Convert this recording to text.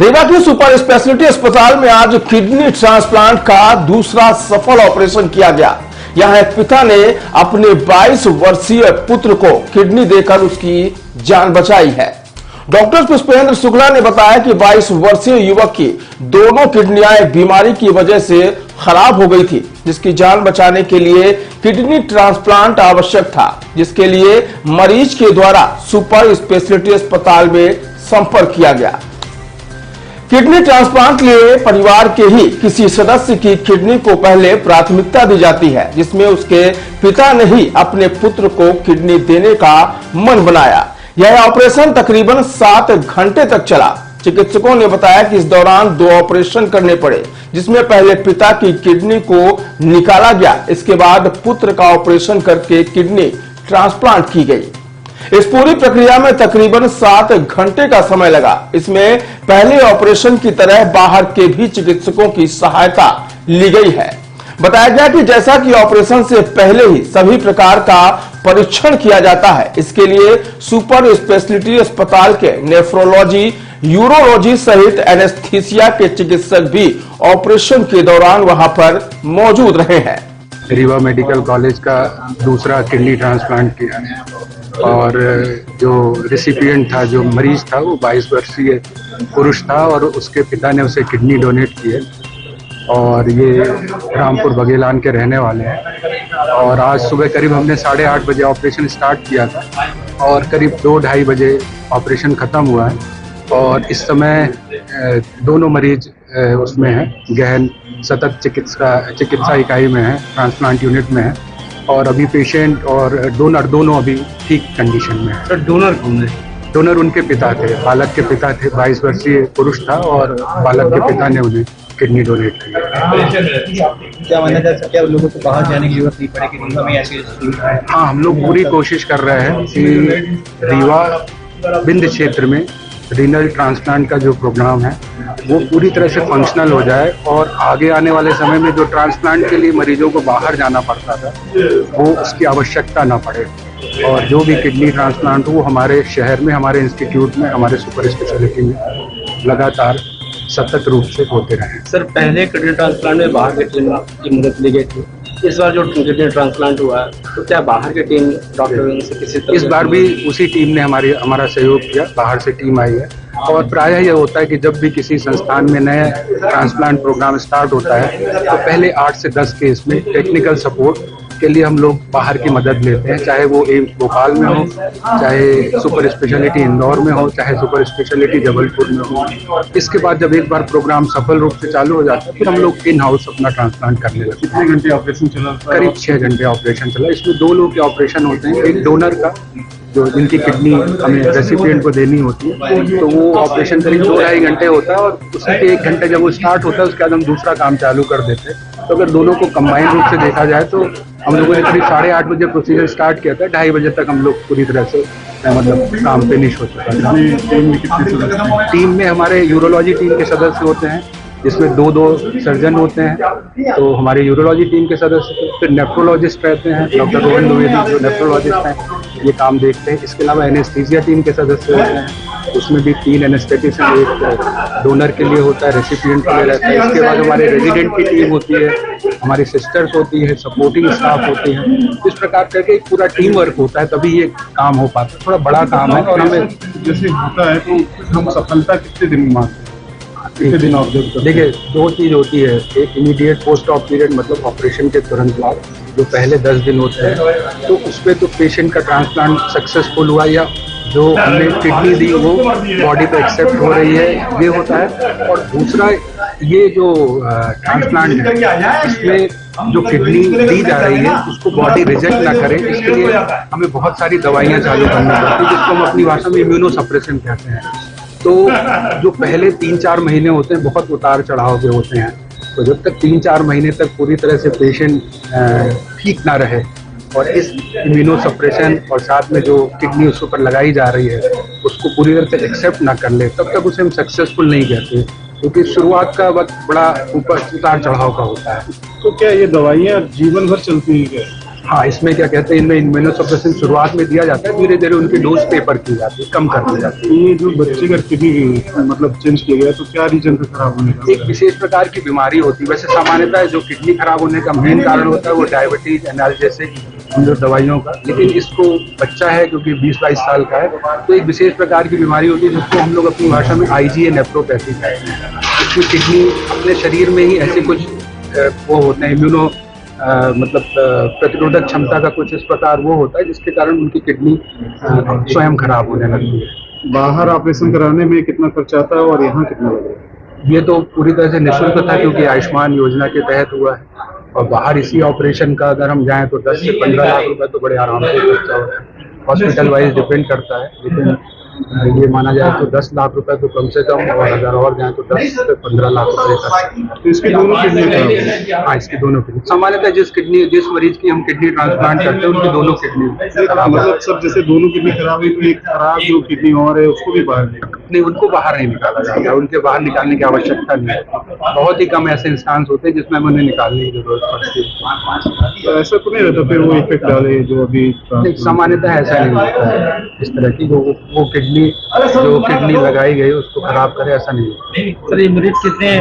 रीवा की super speciality अस्पताल में आज किडनी ट्रांसप्लांट का दूसरा सफल ऑपरेशन किया गया। यहां एक पिता ने अपने 22 वर्षीय पुत्र को किडनी देकर उसकी जान बचाई है। डॉक्टर पुष्पेंद्र शुक्ला ने बताया कि 22 वर्षीय युवक की दोनों किडनियां एक बीमारी की वजह से खराब हो गई थी, जिसकी जान बचाने के लिए किडनी ट्रांसप्लांट आवश्यक था, जिसके लिए मरीज के द्वारा सुपर स्पेशलिटी अस्पताल में संपर्क किया गया। किडनी ट्रांसप्लांट के लिए परिवार के ही किसी सदस्य की किडनी को पहले प्राथमिकता दी जाती है, जिसमें उसके पिता ने ही अपने पुत्र को किडनी देने का मन बनाया। यह ऑपरेशन तकरीबन 7 घंटे तक चला। चिकित्सकों ने बताया कि इस दौरान 2 ऑपरेशन करने पड़े, जिसमें पहले पिता की किडनी को निकाला गया, इसके बाद पुत्र का ऑपरेशन करके किडनी ट्रांसप्लांट की गई। इस पूरी प्रक्रिया में तकरीबन 7 घंटे का समय लगा। इसमें पहले ऑपरेशन की तरह बाहर के भी चिकित्सकों की सहायता ली गई है। बताया गया कि जैसा कि ऑपरेशन से पहले ही सभी प्रकार का परीक्षण किया जाता है, इसके लिए सुपर स्पेशलिटी अस्पताल के नेफ्रोलॉजी, यूरोलॉजी सहित एनेस्थीसिया के चिकित्सक भी ऑपरेशन के दौरान वहां पर मौजूद रहे हैं। रीवा मेडिकल कॉलेज का दूसरा किडनी ट्रांसप्लांट किया और जो रेसिपिएंट था, जो मरीज था, वो 22 वर्षीय पुरुष था और उसके पिता ने उसे किडनी डोनेट की है और ये रामपुर बघेलान के रहने वाले हैं। और आज सुबह करीब हमने 8:30 बजे ऑपरेशन स्टार्ट किया था और करीब 2-2:30 बजे ऑपरेशन ख़त्म हुआ है और इस समय दोनों मरीज उसमें हैं, गहन सतत चिकित्सा इकाई में है, ट्रांसप्लांट यूनिट में है और अभी पेशेंट और डोनर दोनों अभी ठीक कंडीशन में है। सर, डोनर कौन है? डोनर उनके पिता थे, बालक के पिता थे। 22 वर्षीय पुरुष था और बालक के पिता ने उन्हें किडनी डोनेट की। क्या माना जा सकता है लोगों को बाहर जाने की जरूरत नहीं पड़ेगी रीवा में ऐसी? हाँ, हम लोग पूरी कोशिश कर रहे हैं कि रीवा विंध्य क्षेत्र में रीनल ट्रांसप्लांट का जो प्रोग्राम है वो पूरी तरह से फंक्शनल हो जाए और आगे आने वाले समय में जो ट्रांसप्लांट के लिए मरीजों को बाहर जाना पड़ता था वो उसकी आवश्यकता ना पड़े और जो भी किडनी ट्रांसप्लांट हो वो हमारे शहर में, हमारे इंस्टीट्यूट में, हमारे सुपर स्पेशलिटी में लगातार सतत रूप से होते रहे। सर, पहले किडनी ट्रांसप्लांट में बाहर की टीम की मदद ली गई थी, इस बार जो किडनी ट्रांसप्लांट हुआ है तो क्या बाहर की टीम डॉक्टर से किसी तरह? इस बार भी उसी टीम ने हमारा सहयोग किया, बाहर से टीम आई है और प्रायः यह होता है कि जब भी किसी संस्थान में नया ट्रांसप्लांट प्रोग्राम स्टार्ट होता है तो पहले 8 से 10 केस में टेक्निकल सपोर्ट के लिए हम लोग बाहर की मदद लेते हैं, चाहे वो एम्स भोपाल में हो, चाहे सुपर स्पेशलिटी इंदौर में हो, चाहे सुपर स्पेशलिटी जबलपुर में हो। इसके बाद जब एक बार प्रोग्राम सफल रूप से चालू हो जाता है फिर हम लोग इन हाउस अपना ट्रांसप्लांट करने लगते हैं। कितने घंटे ऑपरेशन चला? करीब 6 घंटे ऑपरेशन चला। इसमें 2 लोगों के ऑपरेशन होते हैं, एक डोनर का जो जिनकी किडनी हमें रेसिपिएंट को देनी होती है तो वो ऑपरेशन करीब 2-2.5 घंटे होता है और उसी के 1 घंटे जब वो स्टार्ट होता है उसके बाद हम दूसरा काम चालू कर देते हैं। तो अगर दोनों को कंबाइन रूप से देखा जाए तो हम लोगों ने करीब 8:30 बजे प्रोसीजर स्टार्ट किया था, 2:30 बजे तक हम लोग पूरी तरह से मतलब काम फिनिश हो चुका है। टीम में हमारे यूरोलॉजी टीम के सदस्य होते हैं, जिसमें 2 सर्जन होते हैं, तो हमारे यूरोलॉजी टीम के सदस्य, फिर नेफ्रोलॉजिस्ट रहते हैं, डॉक्टर रोहन द्विवेदी जो नेफ्रोलॉजिस्ट हैं ये काम देखते हैं। इसके अलावा एनेस्थीसिया टीम के सदस्य होते हैं, उसमें भी 3 एनेस्थेटिशियन, एक डोनर के लिए होता है, रेसिपिएंट के लिए रहता है। इसके बाद हमारे रेजिडेंट की टीम होती है, हमारी सिस्टर्स होती है, सपोर्टिंग स्टाफ होती है। इस प्रकार करके एक पूरा टीम वर्क होता है, तभी ये काम हो पाता है। थोड़ा बड़ा काम है और हमें जैसे होता है तो हम सफलता कितने दिन में मानते हैं? देखिए, 2 चीज होती है, एक इमीडिएट पोस्ट ऑप पीरियड मतलब ऑपरेशन के तुरंत बाद जो पहले 10 दिन होते हैं तो उसपे तो पेशेंट का ट्रांसप्लांट सक्सेसफुल हुआ या जो हमने किडनी दी वो बॉडी पे एक्सेप्ट हो रही है, ये होता है। और दूसरा ये जो ट्रांसप्लांट है इसमें जो किडनी दी जा रही है उसको बॉडी रिजेक्ट ना करे, इसके लिए हमें बहुत सारी दवाइयाँ चालू करनी पड़ती है, जिसको हम अपनी भाषा में इम्यूनोसप्रेशन कहते हैं। तो जो पहले 3-4 महीने होते हैं बहुत उतार चढ़ाव के होते हैं, तो जब तक 3-4 महीने तक पूरी तरह से पेशेंट ठीक ना रहे और इस इम्यूनोसप्रेशन और साथ में जो किडनी उसके ऊपर लगाई जा रही है उसको पूरी तरह से एक्सेप्ट ना कर ले, तब तक उसे हम सक्सेसफुल नहीं कहते, क्योंकि शुरुआत का वक्त बड़ा ऊपर उतार चढ़ाव का होता है। तो क्या ये दवाइयाँ जीवन भर चलती हैं क्या? हाँ, इसमें क्या कहते हैं, इनमें इम्यूनोसप्रेशन शुरुआत में दिया जाता है, धीरे धीरे उनकी डोज टेपर की जाती है, कम कर दी जाती है। ये जो बच्चे का किडनी मतलब चेंज किया गया तो क्या रीजन पे खराब होने का? एक विशेष प्रकार की बीमारी होती है। वैसे सामान्यतः जो किडनी खराब होने का मेन कारण होता है वो डायबिटीज, एनाल्जेसिक, उन जो दवाइयों का, लेकिन इसको बच्चा है क्योंकि 20-22 साल का है, तो एक विशेष प्रकार की बीमारी होती है जिसको हम लोग अपनी भाषा में IgA नेफ्रोपैथी कहते हैं। इसमें किडनी अपने शरीर में ही ऐसे कुछ वो होते हैं, इम्यूनो मतलब प्रतिरोधक क्षमता का कुछ इस प्रकार वो होता है जिसके कारण उनकी किडनी स्वयं खराब होने लगती है। बाहर ऑपरेशन कराने में कितना खर्चा आता है और यहाँ कितना लगेगा? ये तो पूरी तरह से निःशुल्क था क्योंकि आयुष्मान योजना के तहत हुआ है, और बाहर इसी ऑपरेशन का अगर हम जाएं तो 10 से 15 लाख रुपए तो बड़े आराम से खर्चा होता है। हॉस्पिटल वाइज डिपेंड करता है, लेकिन ये माना जाए तो 10 लाख रुपए तो कम से कम, और अगर और जाए तो 10 से 15 लाख रुपए का। तो इसकी दोनों किडनी खराब है? हाँ, इसकी दोनों किडनी सामान्यतः जिस मरीज की हम किडनी ट्रांसप्लांट करते हैं उनकी दोनों किडनी खराब है। मतलब सब जैसे दोनों किडनी खराब है तो एक खराब जो किडनी और है उसको भी बाहर नहीं, उनको बाहर नहीं निकाला जाता, उनके बाहर निकालने की आवश्यकता नहीं है। बहुत ही कम ऐसे इंस्टांस होते हैं जिसमें उन्हें निकालने की जरूरत पड़ती है। तो ऐसा तो नहीं रहता फिर वो इफेक्ट डाले जो अभी? नहीं, सामान्यतः ऐसा नहीं होता है इस तरह की वो किडनी जो किडनी लगाई गई उसको खराब करे, ऐसा नहीं होता। सर ये मरीज कितने